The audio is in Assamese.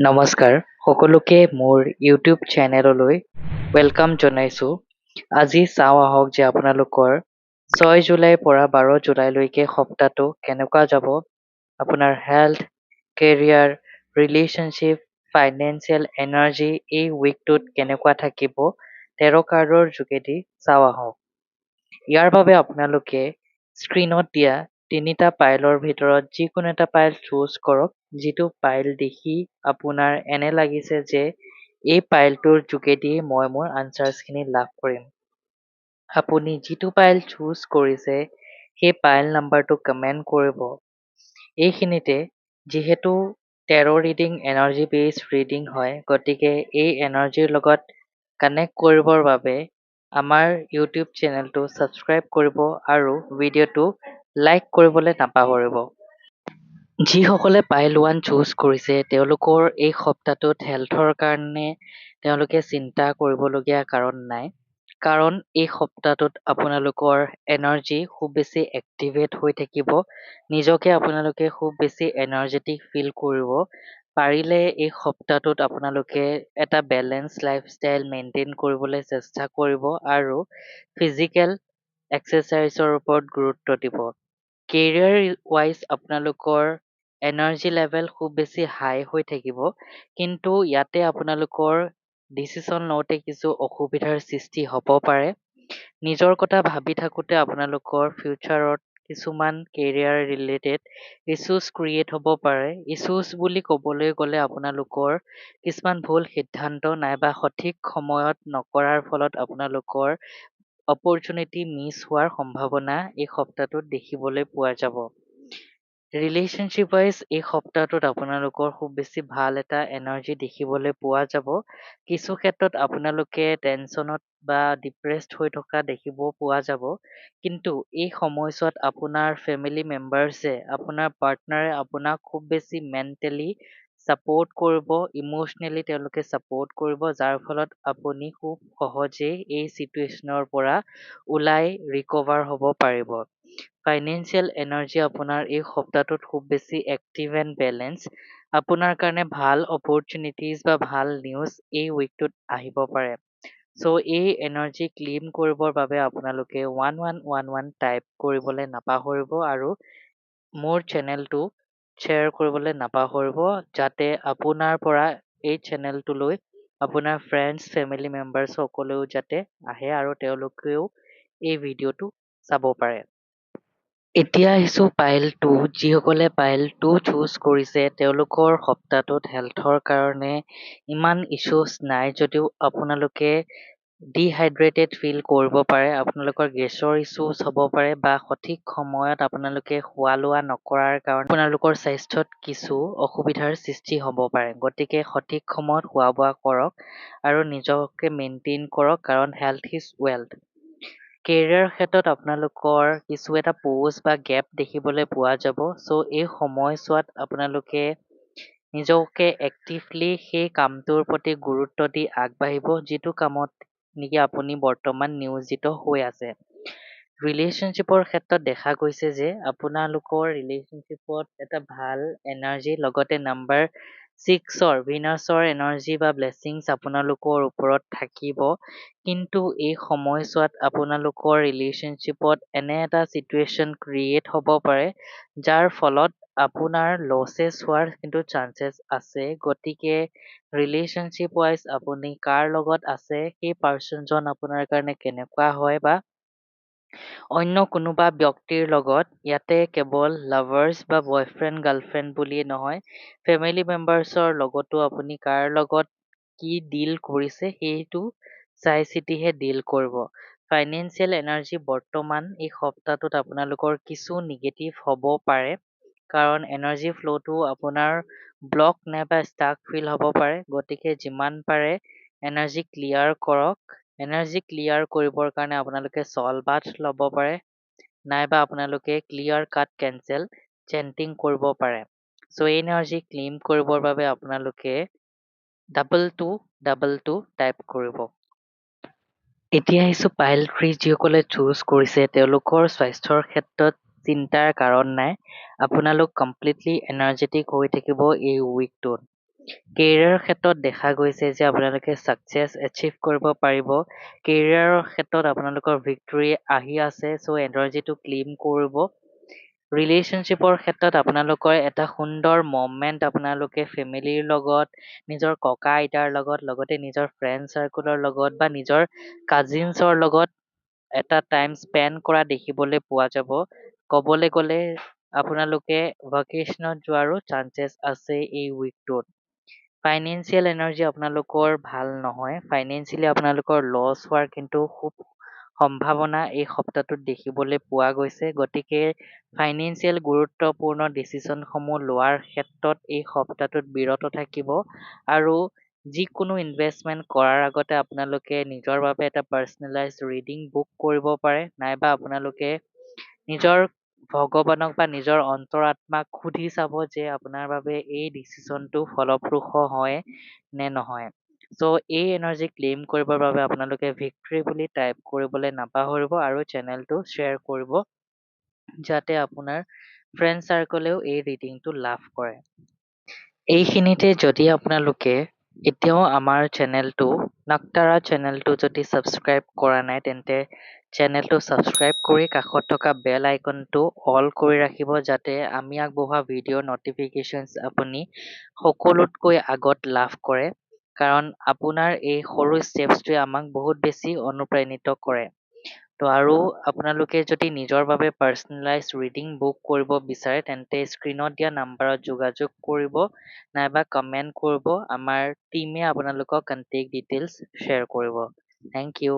নমস্কাৰ সকলোকে মোৰ ইউটিউব চেনেললৈ ৱেলকাম জনাইছোঁ। আজি চাওঁ আহক যে আপোনালোকৰ 6 জুলাইৰ পৰা 12 জুলাইলৈকে সপ্তাহটো কেনেকুৱা যাব। আপোনাৰ health, career, relationship, financial energy এই উইকটোত কেনেকুৱা থাকিব 13 কাৰ্ডৰ যোগেদি চাওঁ আহক। ইয়াৰ বাবে আপোনালোকে স্ক্ৰীনত দিয়া তিনিটা পাইলৰ ভিতৰত যিকোনো এটা পাইল চুজ কৰক। যিটো পাইল দেখি আপোনাৰ এনে লাগিছে যে এই পাইলটোৰ যোগেদি মই মোৰ আনচাৰ্ছখিনি লাভ কৰিম। আপুনি যিটো পাইল চুজ কৰিছে সেই পাইল নাম্বাৰটো কমেণ্ট কৰিব। এইখিনিতে যিহেতু 13 ৰিডিং এনাৰ্জি বেছ ৰিডিং হয়, গতিকে এই এনাৰ্জিৰ লগত কানেক্ট কৰিবৰ বাবে আমাৰ ইউটিউব চেনেলটো ছাবস্ক্ৰাইব কৰিব আৰু ভিডিঅ'টো লাইক কৰিবলৈ নাপাহৰিব। যিসকলে পাইল 1 চুজ কৰিছে তেওঁলোকৰ এই সপ্তাহটোত হেল্থৰ কাৰণে তেওঁলোকে চিন্তা কৰিবলগীয়া কাৰণ নাই। কাৰণ এই সপ্তাহটোত আপোনালোকৰ এনাৰ্জি খুব বেছি এক্টিভেট হৈ থাকিব। নিজকে আপোনালোকে খুব বেছি এনাৰ্জেটিক ফিল কৰিব। পাৰিলে এই সপ্তাহটোত আপোনালোকে এটা বেলেঞ্চ লাইফষ্টাইল মেইনটেইন কৰিবলৈ চেষ্টা কৰিব আৰু ফিজিকেল এক্সাৰচাইজৰ ওপৰত গুৰুত্ব দিব। কেৰিয়াৰ ৱাইজ আপোনালোকৰ এনাৰ্জি লেভেল খুব বেছি হাই হৈ থাকিব, কিন্তু ইয়াতে আপোনালোকৰ ডিচিশ্যন লওঁতে কিছু অসুবিধাৰ সৃষ্টি হ'ব পাৰে। নিজৰ কথা ভাবি থাকোঁতে আপোনালোকৰ ফিউচাৰত কিছুমান কেৰিয়াৰ ৰিলেটেড ইছ্যুজ ক্ৰিয়েট হ'ব পাৰে। ইছ্যুজ বুলি ক'বলৈ গ'লে আপোনালোকৰ কিছুমান ভুল সিদ্ধান্ত নাইবা সঠিক সময়ত নকৰাৰ ফলত আপোনালোকৰ অপৰচুনিটি মিছ হোৱাৰ সম্ভাৱনা এই সপ্তাহটোত দেখিবলৈ পোৱা যাব। ৰিলেশ্যনশ্বিপ ৱাইজ এই সপ্তাহটোত আপোনালোকৰ খুব বেছি ভাল এটা এনাৰ্জি দেখিবলৈ পোৱা যাব। কিছু ক্ষেত্ৰত আপোনালোকে টেনচনত বা ডিপ্ৰেছড হৈ থকা দেখিব পোৱা যাব। কিন্তু এই সময়ছোৱাত আপোনাৰ ফেমিলি মেম্বাৰ্ছে, আপোনাৰ পাৰ্টনাৰে আপোনাক খুব বেছি মেণ্টেলি ছাপোৰ্ট কৰিব, ইম'চনেলি তেওঁলোকে ছাপোৰ্ট কৰিব, যাৰ ফলত আপুনি খুব সহজেই এই চিটুৱেশ্যনৰ পৰা ওলাই ৰিকভাৰ হ'ব পাৰিব। ফাইনেন্সিয়েল এনাৰ্জি আপোনাৰ এই সপ্তাহটোত খুব বেছি এক্টিভ এণ্ড বেলেঞ্চ। আপোনাৰ কাৰণে ভাল অপৰচুনিটিজ বা ভাল নিউজ এই উইকটোত আহিব পাৰে। চ' এই এনাৰ্জি ক্লেইম কৰিবৰ বাবে আপোনালোকে 1111 টাইপ কৰিবলৈ নাপাহৰিব আৰু মোৰ চেনেলটো শ্বেয়াৰ কৰিবলৈ নাপাহৰিব, যাতে আপোনাৰ পৰা এই চেনেলটোলৈ আপোনাৰ ফ্ৰেণ্ডছ, ফেমিলি মেম্বাৰ্ছ সকলেও যাতে আহে আৰু তেওঁলোকেও এই ভিডিঅ'টো চাব পাৰে। এতিয়া আহিছোঁ পাইল 2। যিসকলে পাইল 2 চুজ কৰিছে তেওঁলোকৰ সপ্তাহটোত হেল্থৰ কাৰণে ইমান ইছ্যুজ নাই যদিও আপোনালোকে ডিহাইড্ৰেটেড ফিল কৰিব পাৰে। আপোনালোকৰ গেছৰ ইছ্যুজ হ'ব পাৰে বা সঠিক সময়ত আপোনালোকে খোৱা লোৱা নকৰাৰ কাৰণে আপোনালোকৰ স্বাস্থ্যত কিছু অসুবিধাৰ সৃষ্টি হ'ব পাৰে। গতিকে সঠিক সময়ত খোৱা বোৱা কৰক আৰু নিজকে মেইনটেইন কৰক, কাৰণ হেল্থ ইজ ৱেল্থ। কেৰিয়াৰ ক্ষেত্ৰত আপোনালোকৰ কিছু এটা প'জ বা গেপ দেখিবলৈ পোৱা যাব। চ' এই সময়ছোৱাত আপোনালোকে নিজকে এক্টিভলি সেই কামটোৰ প্ৰতি গুৰুত্ব দি আগবাঢ়িব, যিটো কামত নেকি আপুনি বৰ্তমান নিয়োজিত হৈ আছে। ৰিলেশ্যনশ্বিপৰ ক্ষেত্ৰত দেখা গৈছে যে আপোনালোকৰ ৰিলেশ্যনশ্বিপত এটা ভাল এনাৰ্জি, লগতে নাম্বাৰ 6ৰ ভিনাছৰ এনাৰ্জি বা ব্লেছিংছ আপোনালোকৰ ওপৰত থাকিব। কিন্তু এই সময়ছোৱাত আপোনালোকৰ ৰিলেশ্যনশ্বিপত এনে এটা চিটুৱেশ্যন ক্ৰিয়েট হ'ব পাৰে, যাৰ ফলত আপোনাৰ লছেছ হোৱাৰ কিন্তু চান্সেছ আছে। গতিকে ৰিলেশ্যনশ্বিপ ৱাইজ আপুনি কাৰ লগত আছে, সেই পাৰ্চনজন আপোনাৰ কাৰণে কেনেকুৱা হয়, বা অন্য কোনোবা ব্যক্তিৰ লগত, ইয়াতে কেৱল লাভাৰ্ছ বা বয়ফ্ৰেণ্ড গাৰ্লফ্ৰেণ্ড বুলিয়ে নহয়, ফেমিলি মেম্বাৰ্ছৰ লগতো আপুনি কাৰ লগত কি ডিল কৰিছে সেইটো চাই চিতিহে ডিল কৰিব। ফাইনেন্সিয়েল এনাৰ্জি বৰ্তমান এই সপ্তাহটোত আপোনালোকৰ কিছু নিগেটিভ হ'ব পাৰে, কাৰণ এনাৰ্জি ফ্ল'টো আপোনাৰ ব্লক নাইবা ষ্টাক ফিল হ'ব পাৰে। গতিকে যিমান পাৰে এনাৰ্জি ক্লিয়াৰ কৰক। এনাৰ্জি ক্লিয়াৰ কৰিবৰ কাৰণে আপোনালোকে চল বাথ ল'ব পাৰে, নাইবা আপোনালোকে ক্লিয়াৰ কাট কেঞ্চেল চেণ্টিং কৰিব পাৰে। চ' এই এনাৰ্জি ক্লেইম কৰিবৰ বাবে আপোনালোকে 2222 টাইপ কৰিব। এতিয়া আহিছোঁ পাইল 3। যিসকলে চুজ কৰিছে তেওঁলোকৰ স্বাস্থ্যৰ ক্ষেত্ৰত চিন্তাৰ কাৰণ নাই। আপোনালোক কমপ্লিটলি এনাৰ্জেটিক হৈ থাকিব এই উইকটোত। কেৰিয়াৰৰ ক্ষেত্ৰত দেখা গৈছে যে আপোনালোকে ছাকচেছ এচিভ কৰিব পাৰিব। কেৰিয়াৰৰ ক্ষেত্ৰত আপোনালোকৰ ভিক্টৰী আহি আছে, চ' এনাৰ্জিটো ক্লেইম কৰিব। ৰিলেশ্যনশ্বিপৰ ক্ষেত্ৰত আপোনালোকৰ এটা সুন্দৰ মমেণ্ট আপোনালোকে ফেমিলিৰ লগত, নিজৰ ককা আইতাৰ লগত, লগতে নিজৰ ফ্ৰেণ্ড চাৰ্কুলৰ লগত বা নিজৰ কাজিনছৰ লগত এটা টাইম স্পেণ্ড কৰা দেখিবলৈ পোৱা যাব। ক'বলৈ গ'লে আপোনালোকে ভেকেশ্যনত যোৱাৰো চান্সেছ আছে এই উইকটোত। ফাইনেন্সিয়েল এনাৰ্জি আপোনালোকৰ ভাল নহয়। ফাইনেন্সিয়েলি আপোনালোকৰ লছ হোৱাৰ কিন্তু খুব সম্ভাৱনা এই সপ্তাহটোত দেখিবলৈ পোৱা গৈছে। গতিকে ফাইনেন্সিয়েল গুৰুত্বপূৰ্ণ ডিচিশ্যনসমূহ লোৱাৰ ক্ষেত্ৰত এই সপ্তাহটোত বিৰত থাকিব আৰু যিকোনো ইনভেষ্টমেণ্ট কৰাৰ আগতে আপোনালোকে নিজৰ বাবে এটা পাৰ্চনেলাইজ ৰিডিং বুক কৰিব পাৰে, নাইবা আপোনালোকে নিজৰ ভগৱানক বা নিজৰ অন্তৰাত্মাক সুধি চাব যে আপোনাৰ বাবে এই ডিচিশ্যনটো ফলপ্ৰসূ হয় নে নহয়। চ' এই এনাৰ্জি ক্লেইম কৰিবৰ বাবে আপোনালোকে ভিক্টৰী বুলি টাইপ কৰিবলৈ নাপাহৰিব আৰু চেনেলটো শ্বেয়াৰ কৰিব যাতে আপোনাৰ ফ্ৰেণ্ড চাৰ্কলেও এই ৰিডিংটো লাভ কৰে। এইখিনিতে যদি আপোনালোকে এতিয়াও আমাৰ চেনেলটো নাক্তাৰা চেনেলটো যদি ছাবস্ক্ৰাইব কৰা নাই তেন্তে চেনেলটো ছাবস্ক্ৰাইব কৰি কাষত থকা বেল আইকনটো অল কৰি ৰাখিব যাতে আমি আগবঢ়োৱা ভিডিঅ'ৰ নটিফিকেশ্যনছ আপুনি সকলোতকৈ আগত লাভ কৰে, কাৰণ আপোনাৰ এই সৰু ষ্টেপছটোৱে আমাক বহুত বেছি অনুপ্ৰাণিত কৰে। তো আৰু আপোনালোকে যদি নিজৰ বাবে পাৰ্চনেলাইজ ৰিডিং বুক কৰিব বিচাৰে তেন্তে স্ক্ৰীণত দিয়া নাম্বাৰত যোগাযোগ কৰিব নাইবা কমেণ্ট কৰিব। আমাৰ টীমে আপোনালোকক কণ্টেক্ট ডিটেইলছ শ্বেয়াৰ কৰিব। Thank U.